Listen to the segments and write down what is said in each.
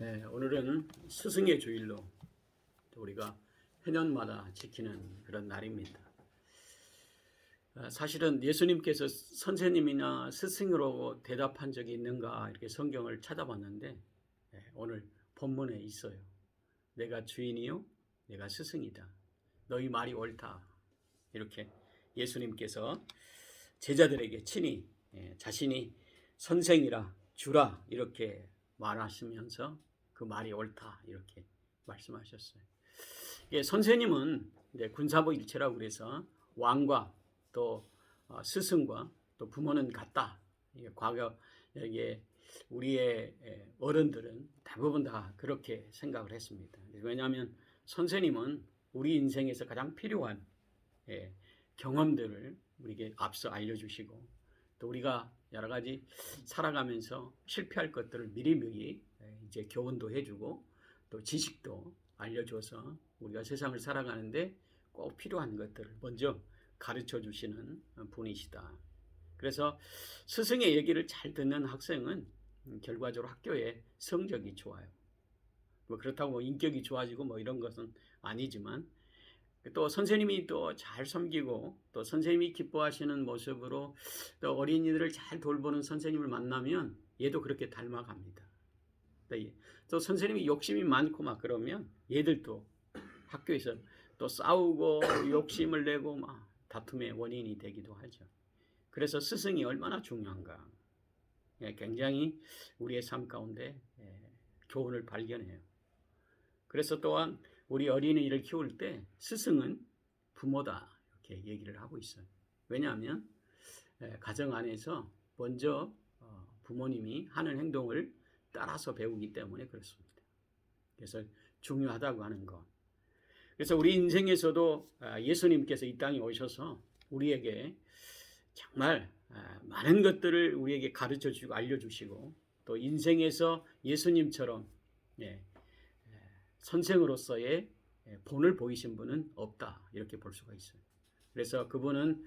네, 오늘은 스승의 주일로 우리가 해년마다 지키는 그런 날입니다. 사실은 예수님께서 선생님이나 스승으로 대답한 적이 있는가 이렇게 성경을 찾아봤는데 오늘 본문에 있어요. 내가 주인이요 내가 스승이다. 너희 말이 옳다. 이렇게 예수님께서 제자들에게 친히 자신이 선생이라 주라 이렇게 말하시면서 그 말이 옳다 이렇게 말씀하셨어요. 선생님은 이제 군사복 일체라고 그래서 왕과 또 스승과 또 부모는 같다. 과거 여기에 우리의 어른들은 대부분 다 그렇게 생각을 했습니다. 왜냐하면 선생님은 우리 인생에서 가장 필요한 경험들을 우리에게 앞서 알려주시고 또 우리가 여러 가지 살아가면서 실패할 것들을 미리미리 이제 교훈도 해주고 또 지식도 알려줘서 우리가 세상을 살아가는데 꼭 필요한 것들을 먼저 가르쳐 주시는 분이시다. 그래서 스승의 얘기를 잘 듣는 학생은 결과적으로 학교에 성적이 좋아요. 뭐 그렇다고 인격이 좋아지고 뭐 이런 것은 아니지만 또 선생님이 또 잘 섬기고 또 선생님이 기뻐하시는 모습으로 또 어린이들을 잘 돌보는 선생님을 만나면 얘도 그렇게 닮아갑니다. 또 선생님이 욕심이 많고 막 그러면 얘들도 학교에서 또 싸우고 욕심을 내고 막 다툼의 원인이 되기도 하죠. 그래서 스승이 얼마나 중요한가. 굉장히 우리의 삶 가운데 교훈을 발견해요. 그래서 또한 우리 어린이를 키울 때 스승은 부모다 이렇게 얘기를 하고 있어요. 왜냐하면 가정 안에서 먼저 부모님이 하는 행동을 따라서 배우기 때문에 그렇습니다. 그래서 중요하다고 하는 것. 그래서 우리 인생에서도 예수님께서 이 땅에 오셔서 우리에게 정말 많은 것들을 우리에게 가르쳐 주시고 알려주시고 또 인생에서 예수님처럼 선생으로서의 본을 보이신 분은 없다 이렇게 볼 수가 있어요. 그래서 그분은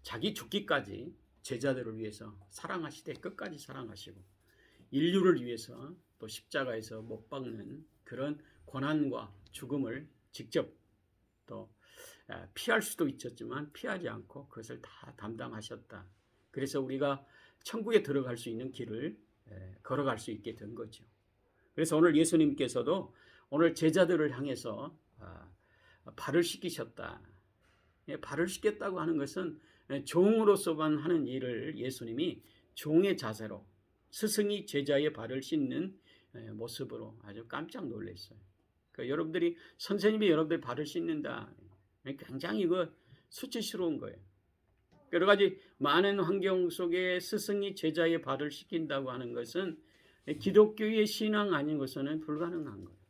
자기 죽기까지 제자들을 위해서 사랑하시되 끝까지 사랑하시고 인류를 위해서 또 십자가에서 못 박는 그런 고난과 죽음을 직접 또 피할 수도 있었지만 피하지 않고 그것을 다 담당하셨다. 그래서 우리가 천국에 들어갈 수 있는 길을 걸어갈 수 있게 된 거죠. 그래서 오늘 예수님께서도 오늘 제자들을 향해서 발을 씻기셨다. 발을 씻겠다고 하는 것은 종으로서만 하는 일을 예수님이 종의 자세로 스승이 제자의 발을 씻는 모습으로 아주 깜짝 놀랐어요. 그러니까 여러분들이 선생님이 여러분들 발을 씻는다. 굉장히 이거 수치스러운 거예요. 여러 가지 많은 환경 속에 스승이 제자의 발을 씻긴다고 하는 것은 기독교의 신앙 아닌 것은 불가능한 거예요.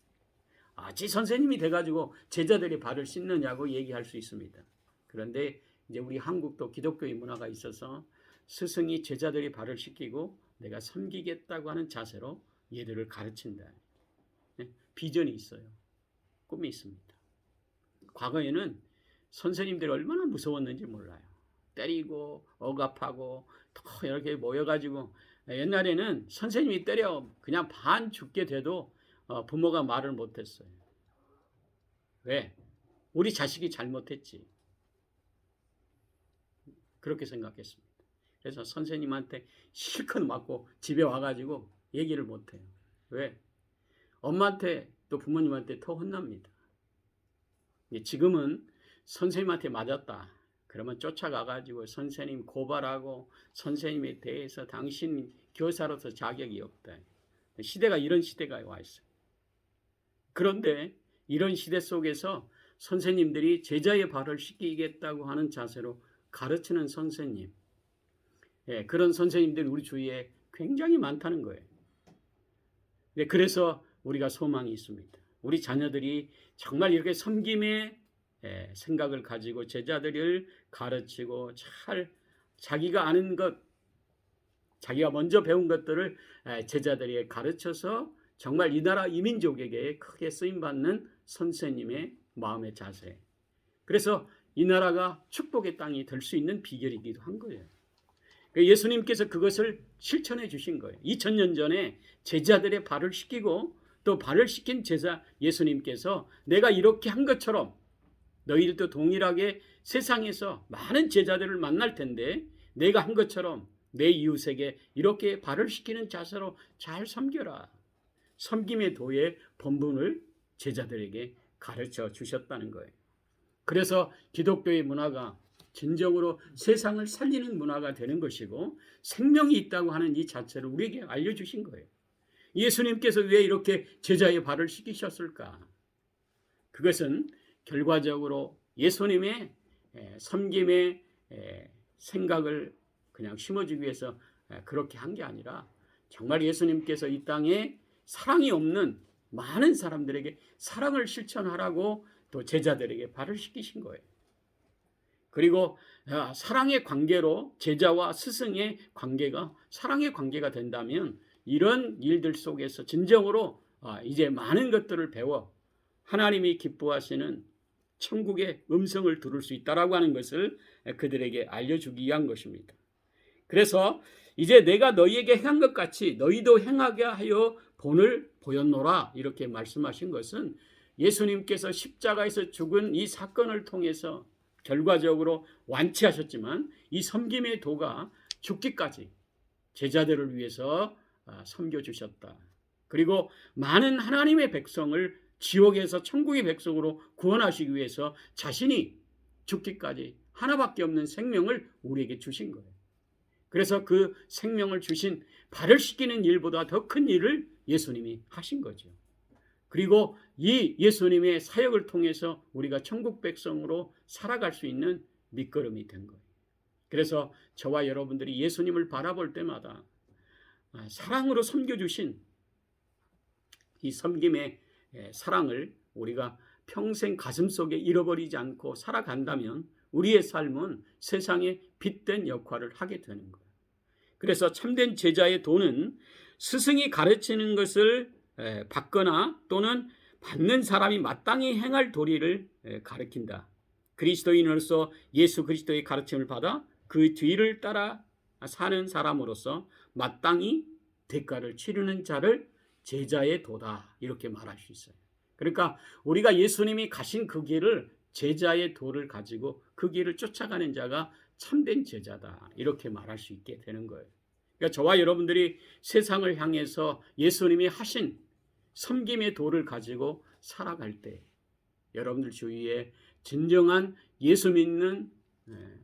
아직 선생님이 돼가지고 제자들의 발을 씻느냐고 얘기할 수 있습니다. 그런데 이제 우리 한국도 기독교의 문화가 있어서 스승이 제자들의 발을 씻기고 내가 섬기겠다고 하는 자세로 얘들을 가르친다. 비전이 있어요. 꿈이 있습니다. 과거에는 선생님들이 얼마나 무서웠는지 몰라요. 때리고 억압하고 또 이렇게 모여가지고 옛날에는 선생님이 때려 그냥 반 죽게 돼도 부모가 말을 못했어요. 왜? 우리 자식이 잘못했지. 그렇게 생각했습니다. 그래서 선생님한테 실컷 맞고 집에 와가지고 얘기를 못해요. 왜? 엄마한테 또 부모님한테 더 혼납니다. 지금은 선생님한테 맞았다. 그러면 쫓아가가지고 선생님 고발하고 선생님에 대해서 당신 교사로서 자격이 없다. 시대가 이런 시대가 와 있어요. 그런데 이런 시대 속에서 선생님들이 제자의 발을 씻기겠다고 하는 자세로 가르치는 선생님, 그런 선생님들이 우리 주위에 굉장히 많다는 거예요. 그래서 우리가 소망이 있습니다. 우리 자녀들이 정말 이렇게 섬김의 생각을 가지고 제자들을 가르치고 잘 자기가 아는 것, 자기가 먼저 배운 것들을 제자들에게 가르쳐서 정말 이 나라 이민족에게 크게 쓰임받는 선생님의 마음의 자세. 그래서 이 나라가 축복의 땅이 될 수 있는 비결이기도 한 거예요. 예수님께서 그것을 실천해 주신 거예요. 2000년 전에 제자들의 발을 씻기고 또 발을 씻긴 제자 예수님께서 내가 이렇게 한 것처럼 너희들도 동일하게 세상에서 많은 제자들을 만날 텐데 내가 한 것처럼 내 이웃에게 이렇게 발을 씻기는 자세로 잘 섬겨라. 섬김의 도의 본분을 제자들에게 가르쳐 주셨다는 거예요. 그래서 기독교의 문화가 진정으로 세상을 살리는 문화가 되는 것이고 생명이 있다고 하는 이 자체를 우리에게 알려주신 거예요. 예수님께서 왜 이렇게 제자의 발을 씻기셨을까? 그것은 결과적으로 예수님의 섬김의 생각을 그냥 심어주기 위해서 그렇게 한 게 아니라 정말 예수님께서 이 땅에 사랑이 없는 많은 사람들에게 사랑을 실천하라고 또 제자들에게 발을 씻기신 거예요. 그리고 사랑의 관계로 제자와 스승의 관계가 사랑의 관계가 된다면 이런 일들 속에서 진정으로 이제 많은 것들을 배워 하나님이 기뻐하시는 천국의 음성을 들을 수 있다라고 하는 것을 그들에게 알려주기 위한 것입니다. 그래서 이제 내가 너희에게 행한 것 같이 너희도 행하게 하여 본을 보였노라 이렇게 말씀하신 것은 예수님께서 십자가에서 죽은 이 사건을 통해서 결과적으로 완치하셨지만 이 섬김의 도가 죽기까지 제자들을 위해서 섬겨주셨다. 그리고 많은 하나님의 백성을 지옥에서 천국의 백성으로 구원하시기 위해서 자신이 죽기까지 하나밖에 없는 생명을 우리에게 주신 거예요. 그래서 그 생명을 주신 발을 씻기는 일보다 더 큰 일을 예수님이 하신 거죠. 그리고 이 예수님의 사역을 통해서 우리가 천국 백성으로 살아갈 수 있는 밑거름이 된 거예요. 그래서 저와 여러분들이 예수님을 바라볼 때마다 사랑으로 섬겨주신 이 섬김의 사랑을 우리가 평생 가슴속에 잃어버리지 않고 살아간다면 우리의 삶은 세상에 빛된 역할을 하게 되는 거예요. 그래서 참된 제자의 도는 스승이 가르치는 것을 받거나 또는 받는 사람이 마땅히 행할 도리를 가르친다. 그리스도인으로서 예수 그리스도의 가르침을 받아 그 뒤를 따라 사는 사람으로서 마땅히 대가를 치르는 자를 제자의 도다 이렇게 말할 수 있어요. 그러니까 우리가 예수님이 가신 그 길을 제자의 도를 가지고 그 길을 쫓아가는 자가 참된 제자다 이렇게 말할 수 있게 되는 거예요. 그러니까 저와 여러분들이 세상을 향해서 예수님이 하신 섬김의 도를 가지고 살아갈 때 여러분들 주위에 진정한 예수 믿는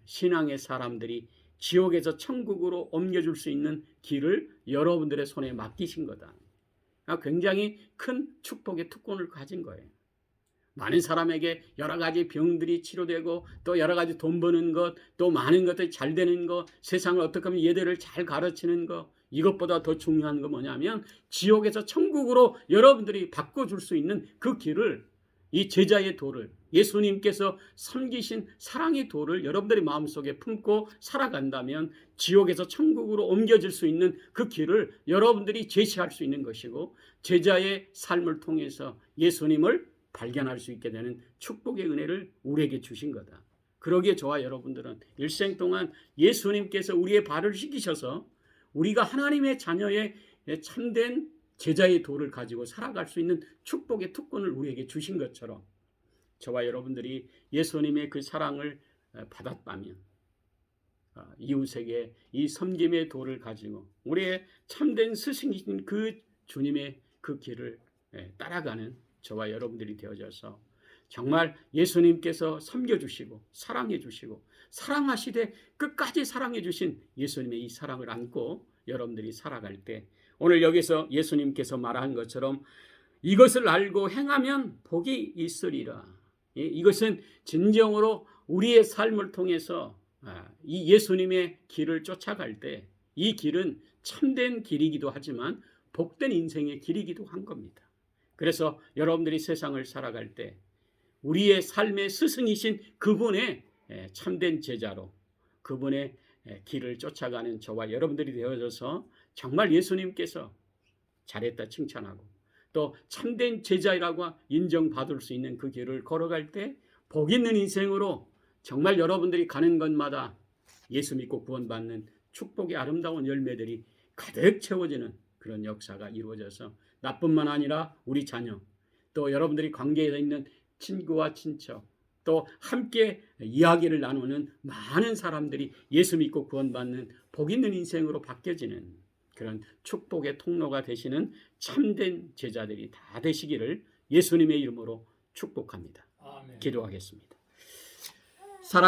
신앙의 사람들이 지옥에서 천국으로 옮겨줄 수 있는 길을 여러분들의 손에 맡기신 거다. 굉장히 큰 축복의 특권을 가진 거예요. 많은 사람에게 여러 가지 병들이 치료되고 또 여러 가지 돈 버는 것, 또 많은 것들이 잘 되는 것, 세상을 어떻게 하면 얘들을 잘 가르치는 것, 이것보다 더 중요한 건 뭐냐면 지옥에서 천국으로 여러분들이 바꿔줄 수 있는 그 길을 이 제자의 도를 예수님께서 섬기신 사랑의 도를 여러분들의 마음속에 품고 살아간다면 지옥에서 천국으로 옮겨질 수 있는 그 길을 여러분들이 제시할 수 있는 것이고 제자의 삶을 통해서 예수님을 발견할 수 있게 되는 축복의 은혜를 우리에게 주신 거다. 그러기에 저와 여러분들은 일생 동안 예수님께서 우리의 발을 씻기셔서 우리가 하나님의 자녀의 참된 제자의 도를 가지고 살아갈 수 있는 축복의 특권을 우리에게 주신 것처럼 저와 여러분들이 예수님의 그 사랑을 받았다면 이웃에게 이 섬김의 도를 가지고 우리의 참된 스승이신 그 주님의 그 길을 따라가는 저와 여러분들이 되어져서 정말 예수님께서 섬겨주시고 사랑해주시고 사랑하시되 끝까지 사랑해주신 예수님의 이 사랑을 안고 여러분들이 살아갈 때 오늘 여기서 예수님께서 말한 것처럼 이것을 알고 행하면 복이 있으리라. 이것은 진정으로 우리의 삶을 통해서 이 예수님의 길을 쫓아갈 때 이 길은 참된 길이기도 하지만 복된 인생의 길이기도 한 겁니다. 그래서 여러분들이 세상을 살아갈 때 우리의 삶의 스승이신 그분의 참된 제자로 그분의 길을 쫓아가는 저와 여러분들이 되어져서 정말 예수님께서 잘했다 칭찬하고 또 참된 제자라고 인정받을 수 있는 그 길을 걸어갈 때 복 있는 인생으로 정말 여러분들이 가는 곳마다 예수 믿고 구원받는 축복의 아름다운 열매들이 가득 채워지는 그런 역사가 이루어져서 나뿐만 아니라 우리 자녀, 또 여러분들이 관계에 있는 친구와 친척, 또 함께 이야기를 나누는 많은 사람들이 예수 믿고 구원받는 복 있는 인생으로 바뀌어지는 그런 축복의 통로가 되시는 참된 제자들이 다 되시기를 예수님의 이름으로 축복합니다. 아멘. 기도하겠습니다. 사랑